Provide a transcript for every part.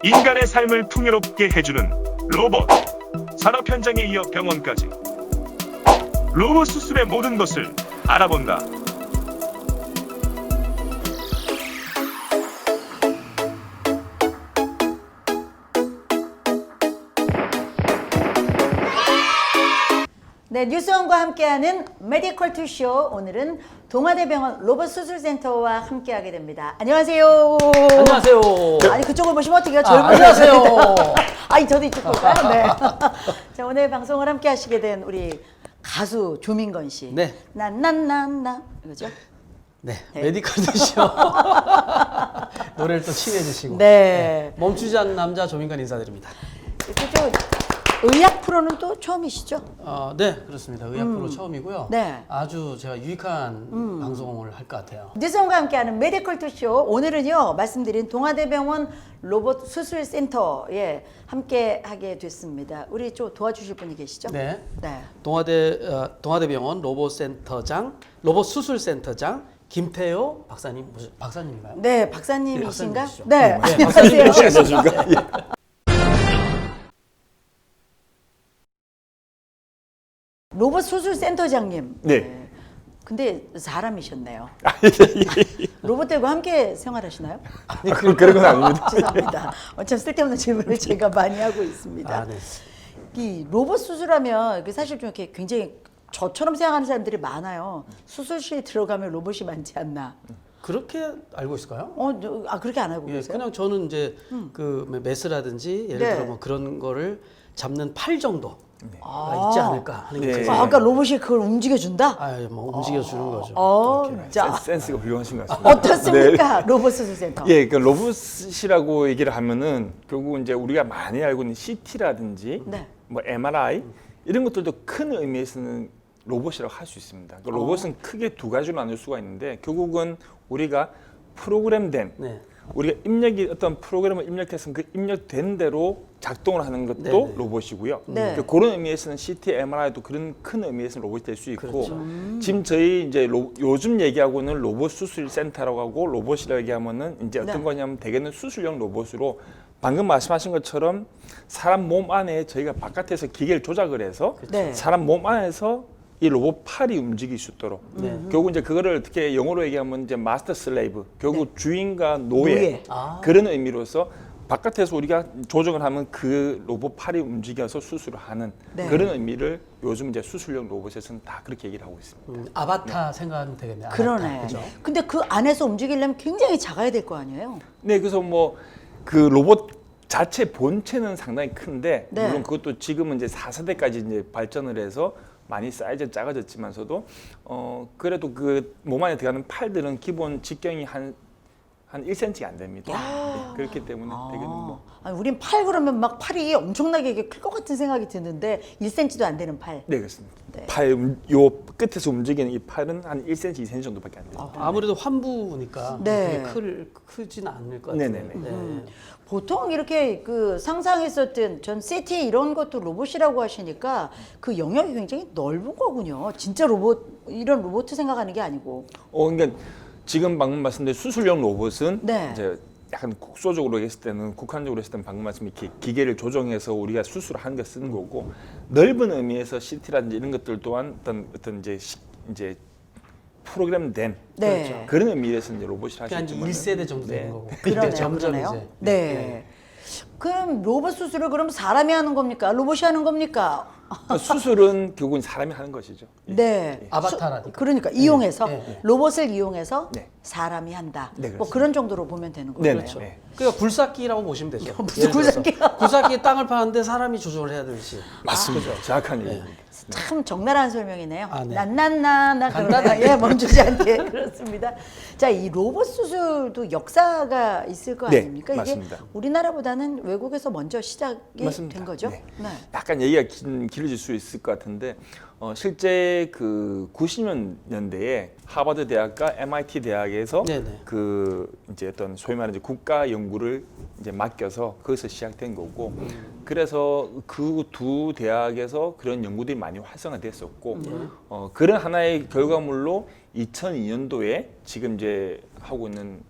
인간의 삶을 풍요롭게 해주는 로봇. 산업 현장에 이어 병원까지 로봇 수술의 모든 것을 알아본다. 네, 뉴스원과 함께하는 메디컬 투쇼. 오늘은 동아대병원 로봇수술센터와 함께하게 됩니다. 안녕하세요. 안녕하세요. 아니 그쪽을 보시면 어떡해요? 안녕하세요. 아니 저도 이쪽 볼까요? 네. 자, 오늘 방송을 함께하시게 된 우리 가수 조민건 씨. 네. 나나나나 이거죠? 네, 네. 메디컬 드쇼 노래를 또 친해주시고 네. 멈추지 않는 남자 조민관 인사드립니다. 이쪽 의학 프로는 또 처음이시죠? 네, 그렇습니다. 의학 프로 처음이고요. 네. 아주 제가 유익한 방송을 할 것 같아요. 뉴스원과 함께하는 메디컬 투쇼. 오늘은요 말씀드린 동아대병원 로봇 수술센터에 함께하게 됐습니다. 우리 좀 도와주실 분이 계시죠? 네, 네. 동아대병원 로봇 수술센터장 김태효 박사님인가요? 네, 박사님이신가? 박사님이시죠. 네, 네, 박사님 안녕하세요. 로봇 수술센터장님. 네. 근데 사람이셨네요. 로봇들과 함께 생활하시나요? 아니, 그런 건 아닙니다. 죄송합니다. 참 쓸데없는 질문을 제가 많이 하고 있습니다. 아, 네. 이 로봇 수술하면 사실 좀 이렇게 굉장히 저처럼 생각하는 사람들이 많아요. 수술실 들어가면 로봇이 많지 않나. 그렇게 알고 있을까요? 그렇게 안 알고 예, 계세요? 그냥 저는 이제 그 메스라든지 예를 네. 들어 뭐 그런 거를 잡는 팔 정도 아. 있지 않을까 하는 게 네. 제 그러니까 로봇이 그걸 움직여준다? 뭐 움직여 주는 거죠. 이렇게. 자, 센스가 훌륭하신 것 같습니다. 어떻습니까? 로봇 수술센터. 예, 그 로봇이라고 얘기를 하면은 결국 이제 우리가 많이 알고 있는 CT라든지 네. 뭐 MRI 이런 것들도 큰 의미에서는 로봇이라고 할 수 있습니다. 그 로봇은 크게 두 가지로 나눌 수가 있는데 결국은 우리가 프로그램된 네. 우리가 어떤 프로그램을 입력해서 그 입력된 대로 작동을 하는 것도 네네. 로봇이고요. 네. 그런 의미에서는 CT, MRI도 그런 큰 의미에서는 로봇이 될 수 있고 그렇죠. 지금 저희 이제 요즘 얘기하고는 로봇 수술 센터라고 하고 로봇이라고 얘기하면은 이제 어떤 네. 거냐면 대개는 수술용 로봇으로 방금 말씀하신 것처럼 사람 몸 안에 저희가 바깥에서 기계를 조작을 해서 네. 사람 몸 안에서 이 로봇 팔이 움직일 수 있도록 결국 이제 그거를 어떻게 영어로 얘기하면 이제 마스터 슬레이브 결국 주인과 노예, 그런 의미로서 바깥에서 우리가 조정을 하면 그 로봇 팔이 움직여서 수술을 하는 네. 그런 의미를 요즘 이제 수술용 로봇에서는 다 그렇게 얘기를 하고 있습니다. 아바타 생각하면 되겠네요. 아바타. 그러네. 그죠? 근데 그 안에서 움직이려면 굉장히 작아야 될 거 아니에요? 네, 그래서 뭐 그 로봇 자체 본체는 상당히 큰데 네. 물론 그것도 지금은 이제 4세대까지 이제 발전을 해서 많이 사이즈 작아졌지만서도 그래도 그 몸 안에 들어가는 팔들은 기본 직경이 한 1cm 안 됩니다. 네, 그렇기 때문에 되게는 뭐 아니, 우린 팔 그러면 막 팔이 엄청나게 클 것 같은 생각이 드는데 1cm도 안 되는 팔. 네, 그렇습니다. 네. 요 끝에서 움직이는 이 팔은 한 1cm, 2cm 정도밖에 안 돼요. 아무래도 환부니까 네. 그게 크진 않을 것 같아요. 네네네. 보통 이렇게 그 상상했었던 전 CT 이런 것도 로봇이라고 하시니까 그 영역이 굉장히 넓은 거군요. 진짜 로봇 이런 로봇 생각하는 게 아니고. 그러니까 지금 방금 말씀드린 수술용 로봇은 네. 이제 약간 국소적으로 했을 때는 국한적으로 했을 때는 방금 말씀 이렇게 기계를 조정해서 우리가 수술을 하는 게 쓰는 거고 넓은 의미에서 CT라든지 이런 것들 또한 어떤 이제 프로그램된 네. 그런 의미에서 이제 로봇이라 그게 한 하시지만 1세대 정도 되는 거고. 그러네요. 이제 점점 그러네요. 이제 네. 그럼 로봇 수술을 그럼 사람이 하는 겁니까? 로봇이 하는 겁니까? 수술은 결국은 사람이 하는 것이죠. 네. 아바타라니까. 그러니까 이용해서 네. 로봇을 이용해서 네. 사람이 한다. 네, 뭐 그렇습니다. 그런 정도로 보면 되는 거죠. 네네. 그렇죠. 그러니까 굴삭기라고 보시면 되죠. 무슨 예를 들어서 굴삭기야? 굴삭기 땅을 파는데 사람이 조정을 해야 되듯이. 맞습니다. 정확한 얘기입니다. 참 적나라한 설명이네요. 아, 네. 난난나나 간단하게. 그러네요. 예, 멈추지 않게 그렇습니다. 자, 이 로봇 수술도 역사가 있을 거 네, 아닙니까? 맞습니다. 이게 우리나라보다는 외국에서 먼저 시작이 맞습니다. 된 거죠. 네. 네. 약간 얘기가 길어질 수 있을 것 같은데 실제 그 90년대에 하버드 대학과 MIT 대학에서 네네. 그 이제 어떤 소위 말하는 이제 국가 연구를 이제 맡겨서 거기서 시작된 거고 그래서 그 두 대학에서 그런 연구들이 많이 활성화됐었고 그런 하나의 결과물로 2002년도에 지금 이제 하고 있는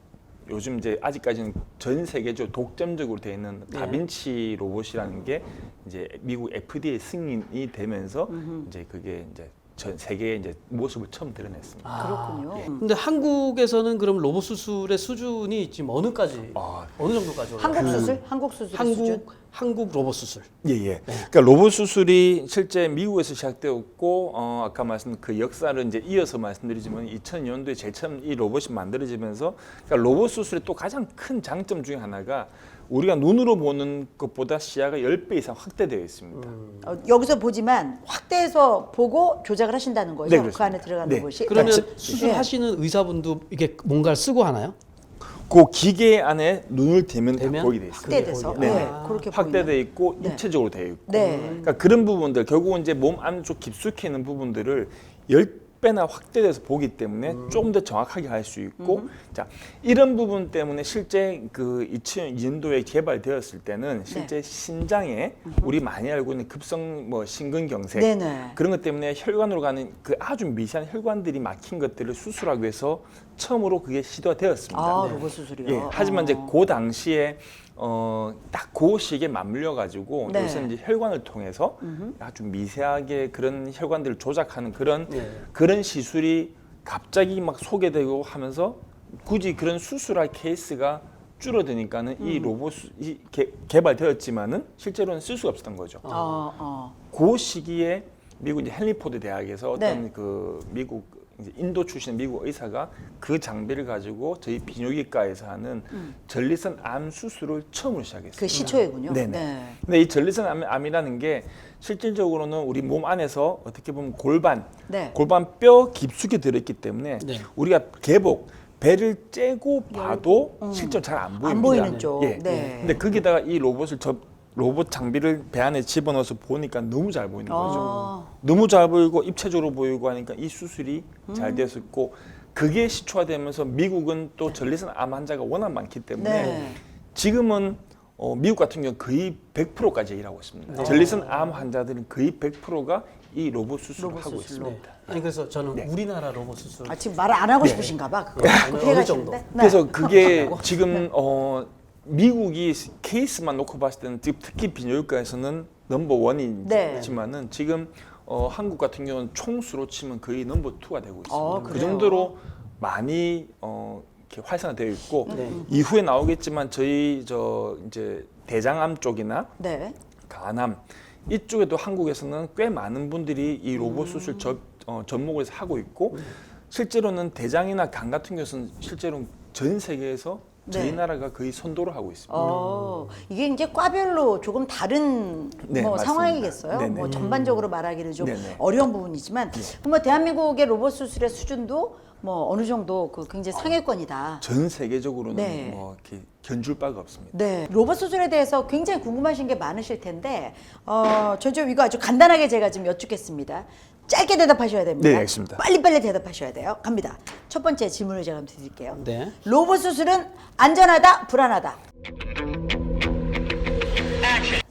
요즘 이제 아직까지는 전 세계적으로 독점적으로 되어 있는 다빈치 로봇이라는 게 이제 미국 FDA 승인이 되면서 이제 그게 이제 전 세계에 이제 모습을 처음 드러냈습니다. 그렇군요. 예. 근데 한국에서는 그럼 로봇 수술의 수준이 지금 어느까지 어느 정도까지 올라가요? 한국 수술? 한국 수술 수준? 한국 로봇 수술. 예. 그러니까 로봇 수술이 실제 미국에서 시작되었고 아까 말씀 그 역사를 이제 이어서 말씀드리지만 2000년도에 제일 처음 이 로봇이 만들어지면서 그러니까 로봇 수술의 또 가장 큰 장점 중에 하나가 우리가 눈으로 보는 것보다 시야가 10배 이상 확대되어 있습니다. 여기서 보지만 확대해서 보고 조작을 하신다는 거죠? 네, 그 그렇습니다. 안에 들어가는 네. 것이. 그러면 네. 수술하시는 의사분도 이게 뭔가를 쓰고 하나요? 그 기계 안에 눈을 대면 다 대면? 보이게 돼 있습니다. 확대돼서. 네. 네. 그렇게 확대돼 보이네요. 있고 네. 입체적으로 되어 있고 네. 그러니까 그런 부분들 결국은 이제 몸 안쪽 깊숙이 있는 부분들을 10배나 확대돼서 보기 때문에 조금 더 정확하게 할 수 있고 자 이런 부분 때문에 실제 그 2002년도에 개발되었을 때는 실제 신장에 우리 많이 알고 있는 급성 뭐 심근경색 네네. 그런 것 때문에 혈관으로 가는 그 아주 미세한 혈관들이 막힌 것들을 수술하기 위해서 처음으로 그게 시도가 되었습니다. 아, 로봇 수술이요? 예, 하지만 이제 그 당시에 딱 그 시기에 맞물려 가지고 네. 요새 이제 혈관을 통해서 아주 미세하게 그런 혈관들을 조작하는 그런 네. 그런 시술이 갑자기 막 소개되고 하면서 굳이 그런 수술할 케이스가 줄어드니까는 이 로봇이 개발되었지만은 실제로는 쓸 수가 없었던 거죠. 그 시기에 미국 이제 헨리포드 대학에서 어떤 네. 그 미국 이제 인도 출신 미국 의사가 그 장비를 가지고 저희 비뇨기과에서 하는 전리선 암 수술을 처음으로 시작했어요. 그 시초이군요. 네네. 네. 근데 이 전리선 암이라는 게 실질적으로는 우리 몸 안에서 어떻게 보면 골반 뼈 깊숙이 들어있기 때문에 네. 우리가 개복 배를 째고 봐도 실제로 잘 안 보입니다. 안 보이는 쪽. 예. 네. 근데 거기다가 이 로봇 장비를 배 안에 집어넣어서 보니까 너무 잘 보이는 거죠. 너무 잘 보이고 입체적으로 보이고 하니까 이 수술이 잘 됐었고 그게 시초화되면서 미국은 또 전리선 암 환자가 워낙 많기 때문에 네. 지금은 미국 같은 경우 거의 100%까지 일하고 있습니다. 전리선 암 환자들은 거의 100%가 이 로봇 수술을 하고 수술로. 있습니다. 아니 그래서 저는 네. 우리나라 로봇 수술 아, 지금 말을 안 하고 싶으신가 봐. 그거. 어느 정도? 네. 그래서 그게 지금 미국이 케이스만 놓고 봤을 때는 특히 비뇨기과에서는 넘버 원이지만은 지금 한국 같은 경우는 총수로 치면 거의 넘버 2가 되고 있습니다. 그 그래요? 정도로 많이 이렇게 활성화되어 있고 이후에 나오겠지만 저희 이제 대장암 쪽이나 네. 간암 이쪽에도 한국에서는 꽤 많은 분들이 이 로봇 수술 접목을 해서 하고 있고 실제로는 대장이나 간 같은 경우는 실제로 전 세계에서 저희 나라가 거의 선도를 하고 있습니다. 이게 이제 과별로 조금 다른 네, 뭐 맞습니다. 상황이겠어요. 네네. 뭐 전반적으로 말하기는 좀 네네. 어려운 부분이지만 뭐 대한민국의 로봇 수술의 수준도 뭐 어느 정도 그 굉장히 상위권이다. 전 세계적으로는 네. 뭐 이렇게 견줄 바가 없습니다. 네, 로봇 수술에 대해서 굉장히 궁금하신 게 많으실 텐데 저 좀 이거 아주 간단하게 제가 좀 여쭙겠습니다. 짧게 대답하셔야 됩니다. 네, 알겠습니다. 빨리빨리 대답하셔야 돼요. 갑니다. 첫 번째 질문을 제가 한번 드릴게요. 네. 로봇 수술은 안전하다, 불안하다?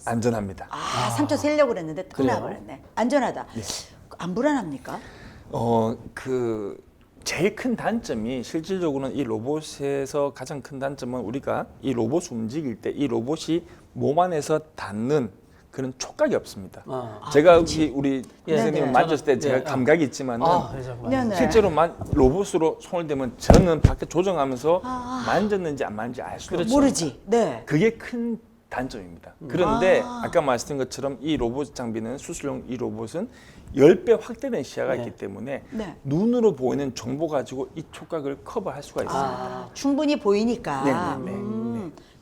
안전합니다. 3초 세려고 그랬는데 또 그래요? 나와버렸네. 안전하다. 안 불안합니까? 그 제일 큰 단점이 실질적으로는 이 로봇에서 가장 큰 단점은 우리가 이 로봇을 움직일 때 이 로봇이 몸 안에서 닿는 그런 촉각이 없습니다. 제가 우리 예, 선생님을 네. 만졌을 때 제가 예, 감각이 있지만은 네네. 실제로 로봇으로 손을 대면 저는 밖에 조정하면서 만졌는지 안 만졌는지 알 수가 없어요. 모르지. 네. 그게 큰 단점입니다. 그런데 아까 말씀드린 것처럼 이 로봇 장비는 수술용 이 로봇은 10배 확대된 시야가 있기 때문에 네. 눈으로 보이는 정보 가지고 이 촉각을 커버할 수가 있습니다. 충분히 보이니까. 네.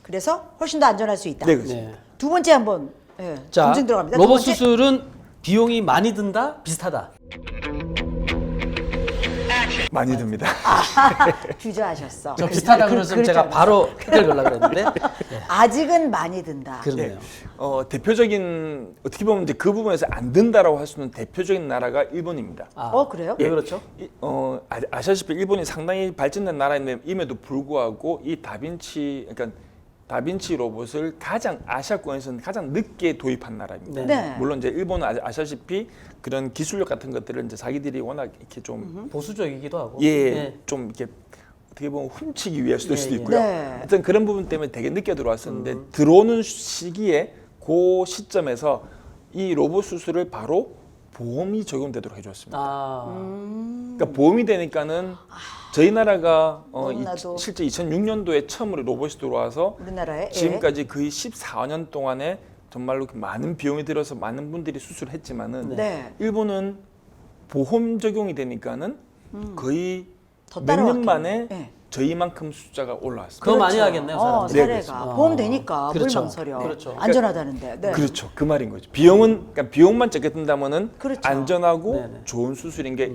그래서 훨씬 더 안전할 수 있다. 네, 그렇습니다. 네. 두 번째 한번 자, 검증 들어갑니다. 두 로봇 번째. 수술은 비용이 많이 든다, 비슷하다. 많이 듭니다. 주저하셨어. 저 비슷하다 그래서 제가 바로 헷갈려고 그랬는데 아직은 많이 든다. 그러네요. 대표적인 어떻게 보면 이제 그 부분에서 안 든다라고 할 수 있는 대표적인 나라가 일본입니다. 그래요? 왜 그렇죠? 아시다시피 일본이 상당히 발전된 나라임에도 불구하고 이 다빈치 로봇을 아시아권에서는 가장 늦게 도입한 나라입니다. 네. 물론 이제 일본은 아시다시피 그런 기술력 같은 것들을 이제 자기들이 워낙 이렇게 좀 보수적이기도 하고. 좀 이렇게 어떻게 보면 훔치기 위해서도 수도 예. 있고요. 네. 어떤 그런 부분 때문에 되게 늦게 들어왔었는데 들어오는 시기에 그 시점에서 이 로봇 수술을 바로 보험이 적용되도록 해줬습니다. 그러니까 보험이 되니까는 저희 나라가 너무나도. 실제 2006년도에 처음으로 로봇이 들어와서 우리나라에 지금까지 거의 14년 동안에 정말로 많은 비용이 들어서 많은 분들이 수술을 했지만은 네. 일본은 보험 적용이 되니까는 거의 더 몇 년 따라왔겠네. 만에 네. 저희만큼 숫자가 올라왔습니다. 더 많이 하겠네요, 사람들이. 네, 사례가 보험 되니까 그렇죠. 물망설여. 그렇죠. 안전하다는데. 네. 그렇죠. 그 말인 거죠. 그러니까 비용만 적게 든다면은 그렇죠. 안전하고 네네. 좋은 수술인 게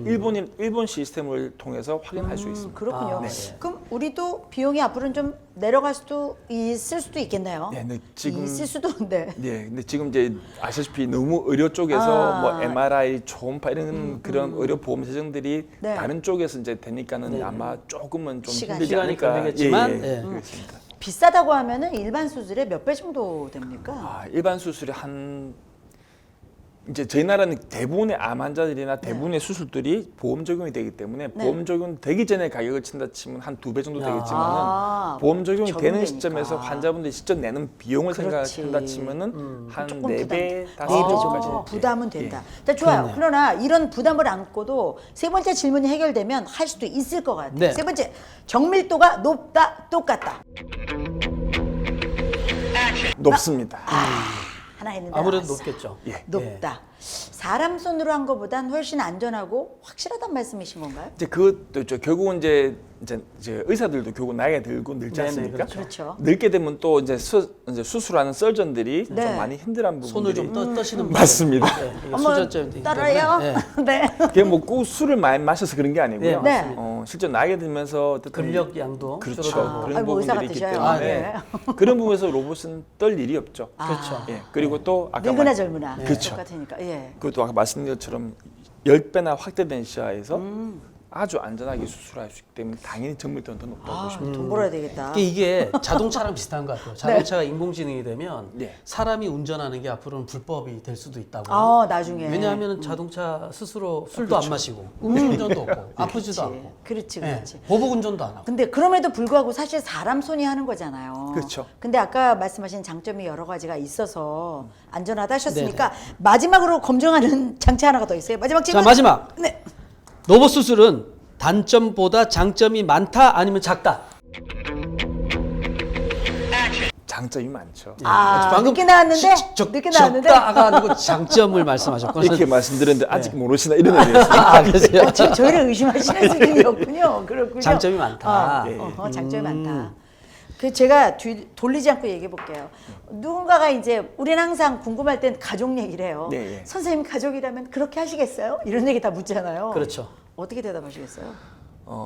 일본 시스템을 통해서 확인할 수 있습니다. 그렇군요. 네. 그럼 우리도 비용이 앞으로는 좀 내려갈 수도 있을 수도 있겠네요. 네, 근데 지금 있을 수도 네. 네, 근데 지금 이제 아시다시피 너무 의료 쪽에서 아. 뭐 MRI, 초음파 이런 그런 의료 보험 재정들이 네. 다른 쪽에서 이제 되니까는 네. 아마 조금은 좀 시간이 힘들지 시간이 않을까. 걸리겠지만, 예. 그렇습니다. 비싸다고 하면은 일반 수술의 몇 배 정도 됩니까? 아, 일반 수술이 한 이제 저희 나라는 대부분의 암 환자들이나 대부분의 수술들이 보험 적용이 되기 때문에 네. 보험 적용 되기 전에 가격을 친다 치면 한 2배 정도 야. 되겠지만은 아, 보험 적용이 되는 적용되니까. 시점에서 환자분들이 직접 내는 비용을 그렇지. 생각한다 치면은 한 조금 4배, 네 5배 정도 정도까지 부담은 된다. 일단 좋아요. 그러네요. 그러나 이런 부담을 안고도 세 번째 질문이 해결되면 할 수도 있을 것 같아요. 네. 세 번째, 정밀도가 높다, 똑같다. 높습니다. 하나 했는데 아무래도 나왔어. 높겠죠. 예. 높다. 사람 손으로 한 것보단 훨씬 안전하고 확실하다는 말씀이신 건가요? 이제 그것도 있죠. 결국은 이제 의사들도 결국 나이가 들고 늙지 네네, 않습니까? 그렇죠. 늙게 되면 또 이제 수술하는 서전들이 네. 좀 많이 힘들한 손을 부분들이 좀 떠시는 맞습니다. 네, 이게 한번 수전증이기 따라요. 때문에. 네. 네. 그게 뭐 꼭 술을 많이 마셔서 그런 게 아니고요. 네, 맞습니다. 실제 나이가 들면서 어쨌든 근력 양도 그렇죠. 줄어들고. 그런 아이고, 의사 부분들이 있기 같으셔요. 때문에 아, 네. 그런 부분에서 로봇은 떨 일이 없죠. 그렇죠. 예. 그리고 또 아까 늙으나 젊으나 그렇죠. 똑같으니까. 예. 그것도 아까 말씀드린 것처럼 10배나 확대된 시야에서 아주 안전하게 수술할 수 있기 때문에 당연히 정밀도는 더 높다고 보시면 돈 벌어야 되겠다. 이게 자동차랑 비슷한 것 같아요. 자동차가 인공지능이 되면 네. 사람이 운전하는 게 앞으로는 불법이 될 수도 있다고. 나중에. 왜냐하면 자동차 스스로 술도 안 마시고 음주운전도 없고 아프지도 않고. 그렇지, 예, 그렇지. 보복 운전도 안 하고. 근데 그럼에도 불구하고 사실 사람 손이 하는 거잖아요. 그렇죠. 근데 아까 말씀하신 장점이 여러 가지가 있어서 안전하다 하셨으니까 마지막으로 검증하는 장치 하나가 더 있어요. 마지막 자 질문. 마지막 네. 로봇 수술은 단점보다 장점이 많다 아니면 작다? 장점이 많죠. 늦게 나왔는데 늦게 나왔는데 적다가 아니고 장점을 말씀하셨구나. 이렇게 말씀드렸는데 아직 모르시나 이런 의미였어요. 아, 그러세요? 지금 저희를 의심하시는 수준이었군요. 그렇군요. 장점이 많다. 예. 장점이 많다. 그 제가 돌리지 않고 얘기해 볼게요. 누군가가 이제 우리는 항상 궁금할 땐 가족 얘기를 해요. 네, 예. 선생님 가족이라면 그렇게 하시겠어요? 이런 얘기 다 묻잖아요. 그렇죠. 어떻게 대답하시겠어요?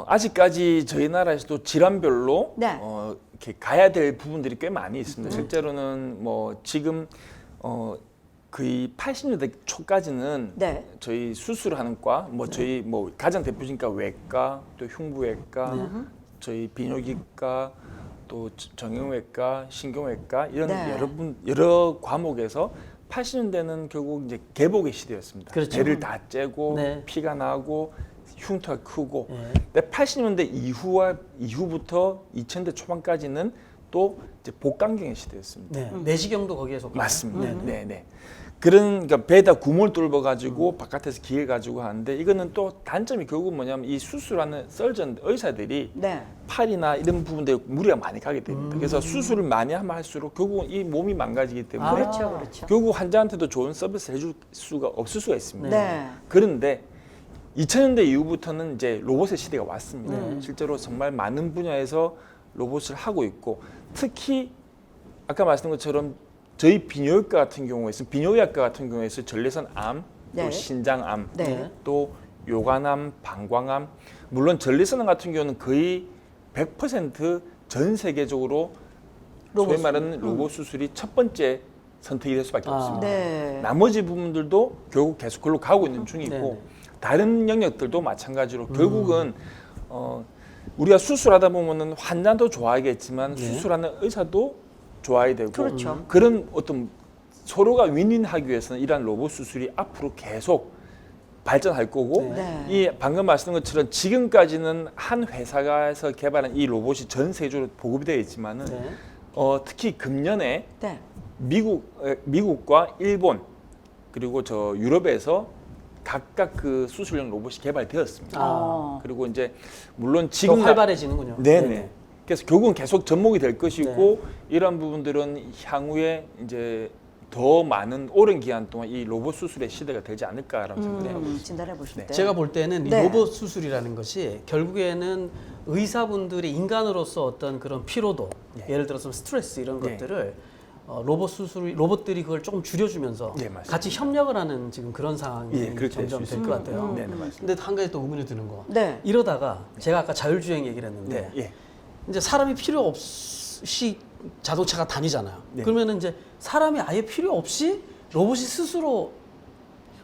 아직까지 저희 나라에서도 질환별로 네. 이렇게 가야 될 부분들이 꽤 많이 있습니다. 실제로는 뭐 지금 거의 80년대 초까지는 네. 저희 수술하는 과, 뭐 저희 뭐 가장 대표적인 외과, 또 흉부외과, 저희 비뇨기과, 또 정형외과, 신경외과 이런 네. 여러 과목에서 80년대는 결국 이제 개복의 시대였습니다. 그렇죠. 배를 다 째고 네. 피가 나고 흉터가 크고. 네. 근데 80년대 이후부터 2000대 초반까지는 또 이제 복강경의 시대였습니다. 네. 내시경도 거기에 속해요. 맞습니다. 네, 네. 그러니까 배에다 구멍을 뚫어 가지고 바깥에서 기계 가지고 하는데 이거는 또 단점이 결국 뭐냐면 이 수술하는 서전 의사들이 네. 팔이나 이런 부분들에 무리가 많이 가게 됩니다. 그래서 수술을 많이 하면 할수록 결국은 이 몸이 망가지기 때문에 그렇죠, 그렇죠. 결국 환자한테도 좋은 서비스를 해줄 수가 없을 수가 있습니다. 네. 그런데 2000년대 이후부터는 이제 로봇의 시대가 왔습니다. 실제로 정말 많은 분야에서 로봇을 하고 있고 특히 아까 말씀드린 것처럼 저희 비뇨기과 같은 경우에 있으면 비뇨기학과 같은 경우에 있어서 전립선 암, 네. 또 신장암, 네. 또 요관암, 방광암 물론 전립선 같은 경우는 거의 100% 세계적으로 소위 말하는 로봇 수술이 첫 번째 선택이 될 수밖에 없습니다. 네. 나머지 부분들도 결국 계속 그걸로 가고 있는 중이고 네네. 다른 영역들도 마찬가지로 결국은 우리가 수술하다 보면은 환자도 좋아하겠지만 수술하는 의사도 좋아야 되고 그렇죠. 그런 어떤 서로가 윈윈하기 위해서는 이러한 로봇 수술이 앞으로 계속 발전할 거고 네. 이 방금 말씀드린 것처럼 지금까지는 한 회사가에서 개발한 이 로봇이 전 세계적으로 보급이 되어 있지만은 네. 특히 금년에 네. 미국과 일본 그리고 저 유럽에서 각각 그 수술용 로봇이 개발되었습니다. 아. 그리고 이제 물론 더 지금 활발해지는군요. 네네. 그래서 결국은 계속 접목이 될 것이고 이런 부분들은 향후에 이제 더 많은 오랜 기간 동안 이 로봇 수술의 시대가 되지 않을까라는 생각을 하고 있습니다. 진단해 보실 때. 제가 볼 때는 이 네. 로봇 수술이라는 것이 결국에는 의사분들이 인간으로서 어떤 그런 피로도, 예를 들어서 스트레스 이런 네. 것들을 로봇들이 그걸 조금 줄여주면서 네, 맞습니다. 같이 협력을 하는 지금 그런 상황이 예, 그렇게 점점 될수 될 것 같아요. 네, 네, 맞습니다. 근데 한 가지 또 의문이 드는 거. 네. 이러다가 제가 아까 자율주행 얘기를 했는데 예. 이제 사람이 필요 없이 자동차가 다니잖아요. 네. 그러면 이제 사람이 아예 필요 없이 로봇이 스스로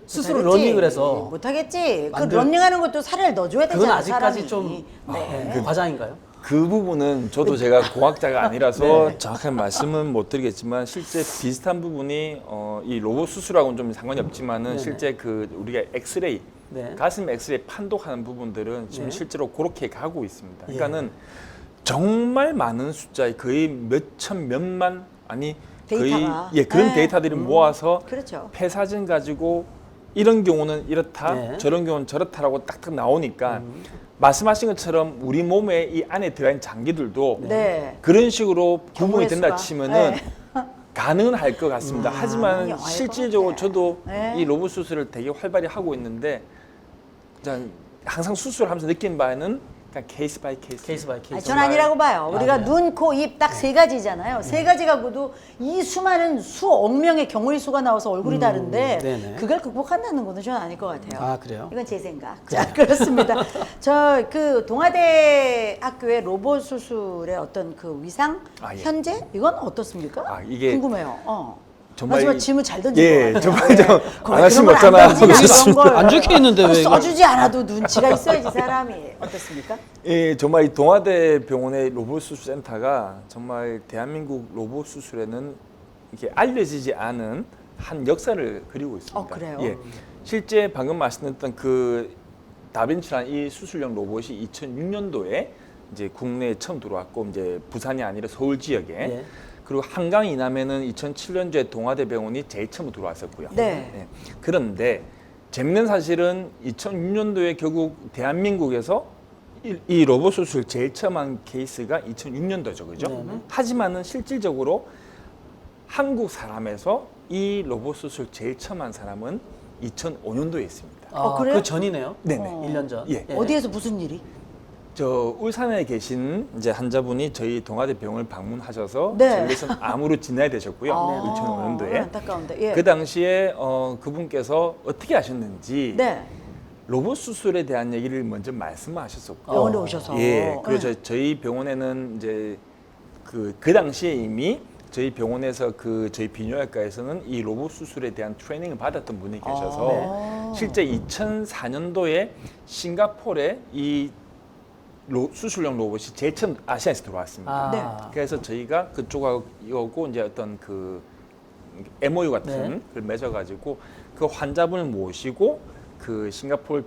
못하겠지. 러닝을 해서 못하겠지. 그 만들- 러닝하는 것도 살을 넣어줘야 되잖아. 그건 아직까지 사람이. 좀 네. 과장인가요? 그 부분은 저도 제가 공학자가 아니라서 정확한 말씀은 못 드리겠지만 실제 비슷한 부분이 이 로봇 수술하고는 좀 상관이 없지만은 네네. 실제 그 우리가 엑스레이 네. 가슴 엑스레이 판독하는 부분들은 지금 네. 실제로 그렇게 가고 있습니다. 그러니까는 정말 많은 숫자의 거의 몇천 몇만 아니 데이터가. 거의 그런 네. 데이터들을 모아서 그렇죠. 폐사진 가지고 이런 경우는 이렇다, 네. 저런 경우는 저렇다라고 딱딱 나오니까 말씀하신 것처럼 우리 몸에 이 안에 들어있는 장기들도 네. 그런 식으로 구분이 경우의 된다 수가. 치면은 네. 가능은 할 것 같습니다. 하지만 영화일 것 실질적으로 같아. 저도 네. 이 로봇 수술을 되게 활발히 하고 있는데 그냥 항상 수술하면서 느낀 바에는 그냥 케이스 바이 케이스. 케이스 바이 아니, 케이스. 전 아니라고 봐요. 우리가 네. 눈, 코, 입 딱 세 가지잖아요. 세 가지 갖고도 이 수많은 수억 명의 경우의 수가 나와서 얼굴이 다른데 네네. 그걸 극복한다는 거는 저는 아닐 것 같아요. 아, 그래요? 이건 제 생각. 자, 그렇습니다. 저 그 동아대 학교의 로봇 수술의 어떤 그 위상 아, 예. 현재 이건 어떻습니까? 아, 이게 궁금해요. 정말 정말 질문 잘 던진 예, 것 같아요. 정말 좀 그걸 안 하신 그런 거 걸안 없잖아. 던지냐, 이런 걸. 안 적혀 있는데 왜 이걸- 써주지 않아도 눈치가 있어야지 사람이. 어떻습니까? 예, 정말 이 동아대 병원의 로봇 수술 센터가 정말 대한민국 로봇 수술에는 이렇게 알려지지 않은 한 역사를 그리고 있습니다. 그래요? 예, 실제 방금 말씀드렸던 그 다빈치라는 이 수술용 로봇이 2006년도에 이제 국내에 처음 들어왔고 이제 부산이 아니라 서울 지역에 예. 그리고 한강 이남에는 2007년도에 동아대 병원이 제일 처음 들어왔었고요. 네. 예. 그런데 재밌는 사실은 2006년도에 결국 대한민국에서 이 로봇 수술 제일 처음 한 케이스가 2006년도죠, 그죠? 네네. 하지만은 실질적으로 한국 사람에서 이 로봇 수술 제일 처음 한 사람은 2005년도에 있습니다. 그래요? 그 전이네요. 네네. 1년 전. 예. 어디에서 무슨 일이? 저 울산에 계신 이제 환자분이 저희 동아대 병원을 방문하셔서 네. 저희에서 암으로 진단이 되셨고요. 아, 2005년도에. 안타까운데. 예. 그 당시에 그분께서 어떻게 하셨는지 네. 로봇 수술에 대한 얘기를 먼저 말씀하셨었고 병원에 오셔서. 예, 그리고 네. 저희 병원에는 이제 그 당시에 이미 저희 병원에서 저희 비뇨기과에서는 이 로봇 수술에 대한 트레이닝을 받았던 분이 계셔서 네. 실제 2004년도에 싱가포르에 이 수술용 로봇이 제일 처음 아시아에서 들어왔습니다. 아. 그래서 저희가 그쪽하고 이제 어떤 그 MOU 같은 네. 걸 맺어가지고 그 환자분을 모시고 그 싱가포르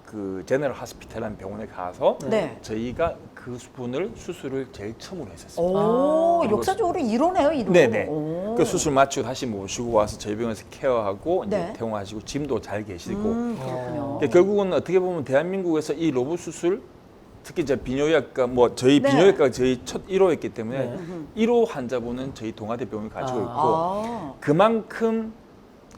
그 제너럴 하스피탈이라는 병원에 가서 네. 저희가 그 분을 수술을 제일 처음으로 했었어요. 오, 그리고 역사적으로 이러네요, 이러. 네네. 오. 그 수술 마치고 다시 모시고 와서 저희 병원에서 케어하고 이제 네. 퇴원하시고 지금도 잘 계시고 그렇군요. 그러니까 결국은 어떻게 보면 대한민국에서 이 로봇 수술 특히 이제 비뇨기과 저희 네. 비뇨기과가 저희 첫 1호였기 때문에 네. 1호 환자분은 저희 동아대 병원을 가지고 있고 아. 그만큼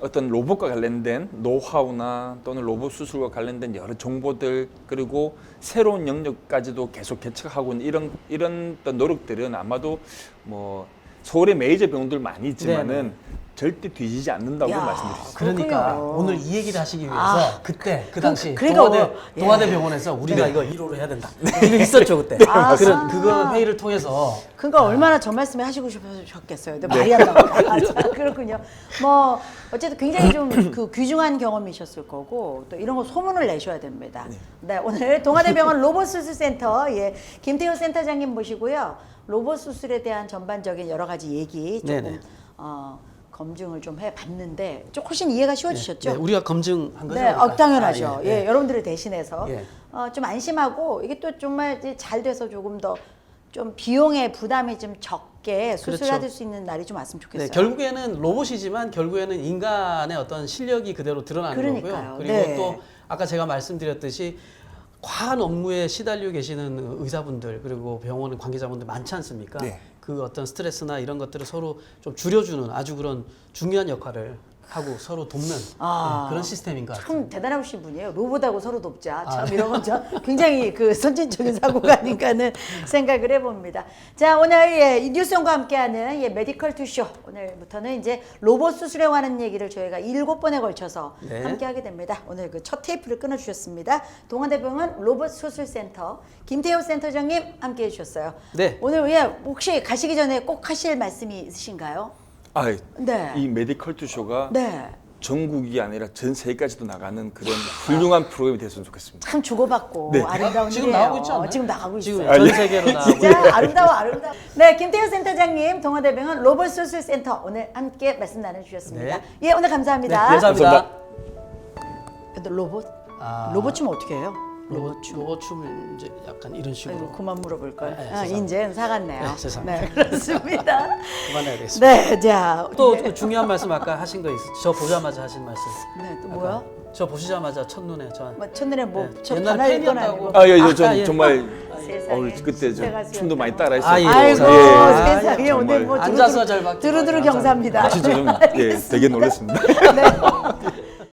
어떤 로봇과 관련된 노하우나 또는 로봇 수술과 관련된 여러 정보들 그리고 새로운 영역까지도 계속 개척하고 있는 이런 어떤 노력들은 아마도 뭐 서울의 메이저 병원들 많이 있지만은 네네. 절대 뒤지지 않는다고 야. 말씀드릴 수 있습니다. 그러니까 그렇군요. 오늘 이 얘기를 하시기 위해서 아. 그때 그 당시 그러니까 예. 동아대 병원에서 우리가 이거 1호로 해야 된다. 이거 있었죠 그때. 아. 그거 회의를 통해서 그러니까 얼마나 저 말씀을 하시고 싶으셨겠어요. 근데 말이 안 나와요. 자, 그렇군요. 뭐 어쨌든 굉장히 좀 그 귀중한 경험이셨을 거고 또 이런 거 소문을 내셔야 됩니다. 네, 오늘 동아대병원 로봇 수술 센터 김태호 센터장님 모시고요. 로봇 수술에 대한 전반적인 여러 가지 얘기 조금 네네. 검증을 좀 해봤는데 좀 훨씬 이해가 쉬워지셨죠? 네, 우리가 검증한 거죠? 네, 당연하죠. 예, 예, 여러분들을 대신해서 예. 좀 안심하고 이게 또 정말 이제 잘 돼서 조금 더 좀 비용의 부담이 좀 적게 수술받을 그렇죠. 수 있는 날이 좀 왔으면 좋겠어요. 네, 결국에는 로봇이지만 결국에는 인간의 어떤 실력이 그대로 드러나는 그러니까요. 거고요. 그리고 네. 또 아까 제가 말씀드렸듯이 과한 업무에 시달려 계시는 의사분들 그리고 병원 관계자분들 많지 않습니까? 네. 그 어떤 스트레스나 이런 것들을 서로 좀 줄여주는 아주 그런 중요한 역할을 하고 서로 돕는 그런 시스템인 것 같아요. 참 대단하신 분이에요. 로봇하고 서로 돕자. 참 이런 건 참 굉장히 그 선진적인 사고가 아닌가는 생각을 해봅니다. 자, 오늘 예, 이 뉴스원과 함께하는 예, 메디컬 투쇼 오늘부터는 이제 로봇 수술에 관한 얘기를 저희가 7번에 걸쳐서 네. 함께하게 됩니다. 오늘 그 첫 테이프를 끊어주셨습니다. 동아대병원 로봇 수술센터 김태호 센터장님 함께해 주셨어요. 네. 오늘 예, 혹시 가시기 전에 꼭 하실 말씀이 있으신가요? 네. 이 메디컬 투쇼가 네. 전국이 아니라 전 세계까지도 나가는 그런 훌륭한 프로그램이 됐으면 좋겠습니다. 참 주고받고 네. 지금 지금 나가고 있지 않나요? 지금 나가고 지금 있어요. 전 세계로 나가고 진짜 아름다워. 네, 김태호 센터장님, 동아대병원 로봇 수술센터 오늘 함께 말씀 나눠주셨습니다. 네. 예, 오늘 감사합니다. 네, 감사합니다. 근데 로봇? 아. 로봇 춤 어떻게 해요? 로봇 춤을 이제 약간 이런 식으로 아이고, 그만 물어볼 걸. 네, 아, 죄송합니다. 이제는 사갔네요. 네, 죄송합니다. 네, 그렇습니다. 그만해야 되겠습니다. 네, 자. 또 그 중요한 말씀 아까 하신 거 있어요. 저 보자마자 하신 말씀. 네, 또 뭐요? 저 보시자마자 첫눈에 저 뭐 첫눈에 뭐 네, 저 옛날에 반할 건 팬이었다고. 아니고. 전 예. 정말 세상에. 그때 제가 춤도 많이 수였다고. 따라했어요. 아, 예. 아이고 예. 세상에 아, 오늘 뭐 앉아서 잘 받기 두루두루 바라요. 경사입니다. 진짜 좀 되게 놀랐습니다. 네.